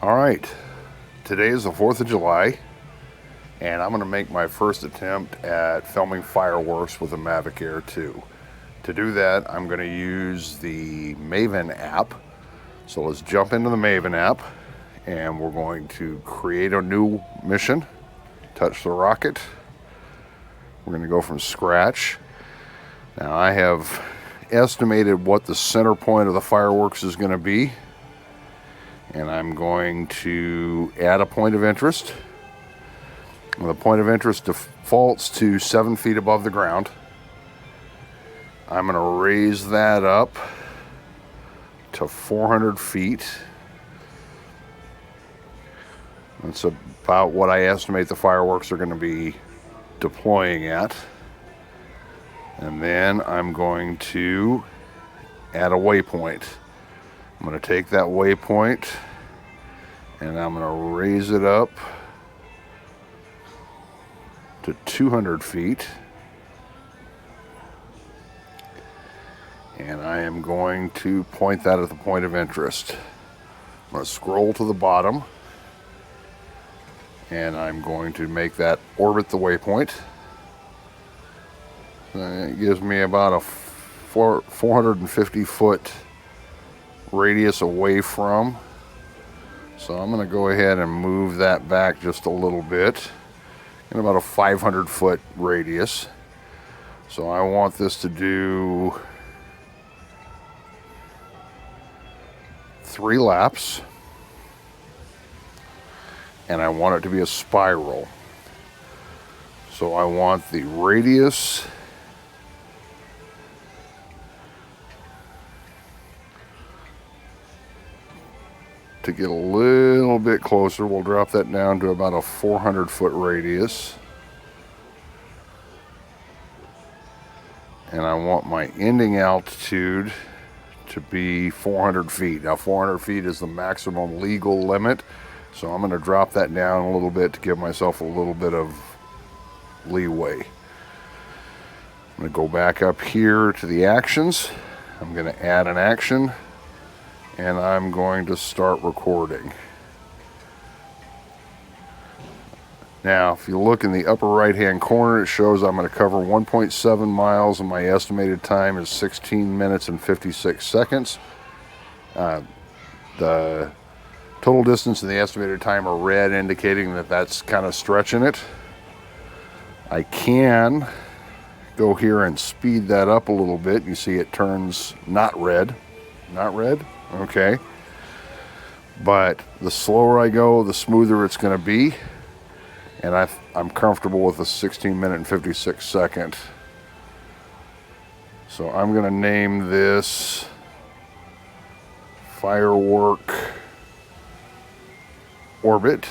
Alright, today is the 4th of July, and I'm going to make my first attempt at filming fireworks with a Mavic Air 2. To do that, I'm going to use the Maven app. So let's jump into the Maven app, and we're going to create a new mission, touch the rocket. We're going to go from scratch. Now I have estimated what the center point of the fireworks is going to be. And I'm going to add a point of interest. And the point of interest defaults to 7 feet above the ground. I'm going to raise that up to 400 feet. That's about what I estimate the fireworks are going to be deploying at. And then I'm going to add a waypoint. I'm going to take that waypoint and I'm going to raise it up to 200 feet. And I am going to point that at the point of interest. I'm going to scroll to the bottom and I'm going to make that orbit the waypoint. And it gives me about a 450 foot radius away from. So I'm going to go ahead and move that back just a little bit in about a 500 foot radius. So I want this to do 3 laps, and I want it to be a spiral. So I want the radius to get a little bit closer. We'll drop that down to about a 400 foot radius. And I want my ending altitude to be 400 feet. Now 400 feet is the maximum legal limit, so I'm going to drop that down a little bit to give myself a little bit of leeway. I'm going to go back up here to the actions. I'm going to add an action, and I'm going to start recording. Now, if you look in the upper right-hand corner, it shows I'm going to cover 1.7 miles, and my estimated time is 16 minutes and 56 seconds. The total distance and the estimated time are red, indicating that that's kind of stretching it. I can go here and speed that up a little bit. You see it turns not red. Not red? Okay. But the slower I go, the smoother it's going to be. And I'm comfortable with the 16 minute and 56 second. So I'm going to name this Firework Orbit.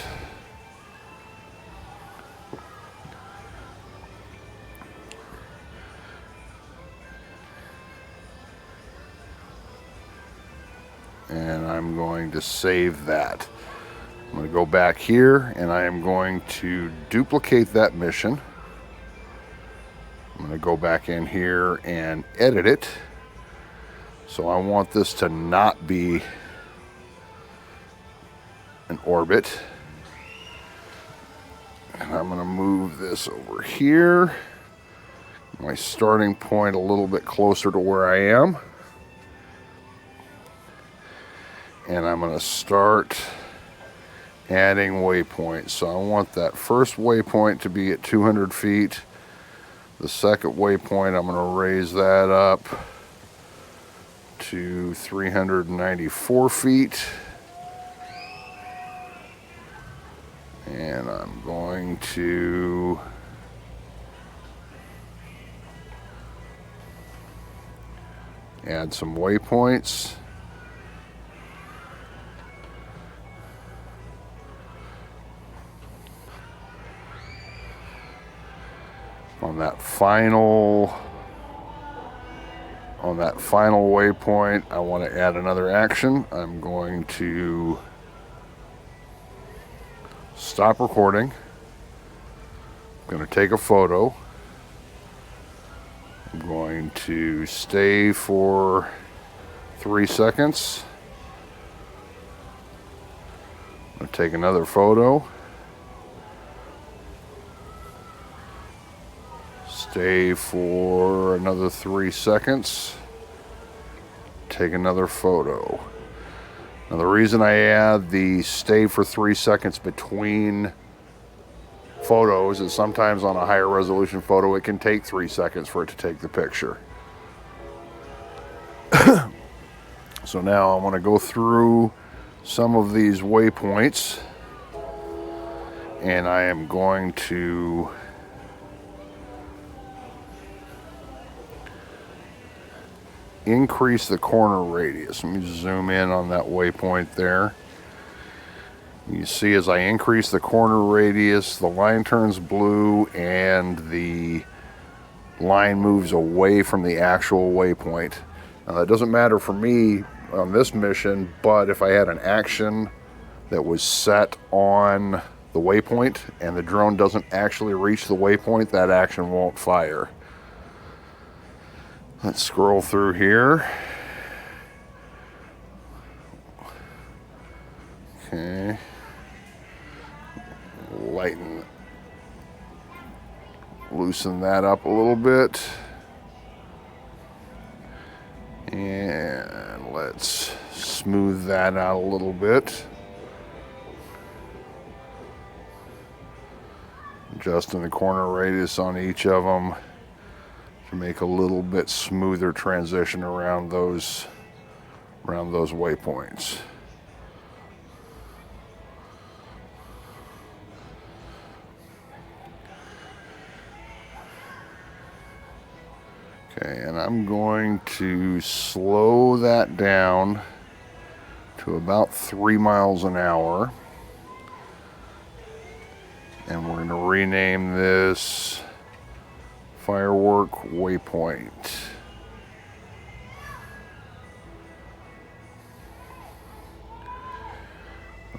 And I'm going to save that. I'm going to go back here and I am going to duplicate that mission. I'm going to go back in here and edit it. So I want this to not be an orbit. And I'm going to move this over here. My starting point a little bit closer to where I am. And I'm going to start adding waypoints. So I want that first waypoint to be at 200 feet. The second waypoint, I'm going to raise that up to 394 feet. And I'm going to add some waypoints. On that final waypoint, I want to add another action. I'm going to stop recording. I'm going to take a photo. I'm going to stay for 3 seconds. I'm going to take another photo. Stay for another 3 seconds. Take another photo. Now the reason I add the stay for 3 seconds between photos is sometimes on a higher resolution photo it can take 3 seconds for it to take the picture. So now I'm going to go through some of these waypoints, and I am going to increase the corner radius. Let me zoom in on that waypoint there. You see, as I increase the corner radius, the line turns blue and the line moves away from the actual waypoint. Now that doesn't matter for me on this mission, but if I had an action that was set on the waypoint and the drone doesn't actually reach the waypoint, that action won't fire. Let's scroll through here. Okay. Loosen that up a little bit. And let's smooth that out a little bit. Adjusting the corner radius on each of them to make a little bit smoother transition around those waypoints. Okay, and I'm going to slow that down to about 3 miles an hour. And we're going to rename this Firework Waypoint.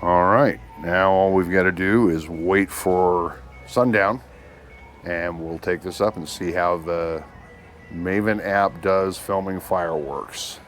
All right, now all we've got to do is wait for sundown, and we'll take this up and see how the Maven app does filming fireworks.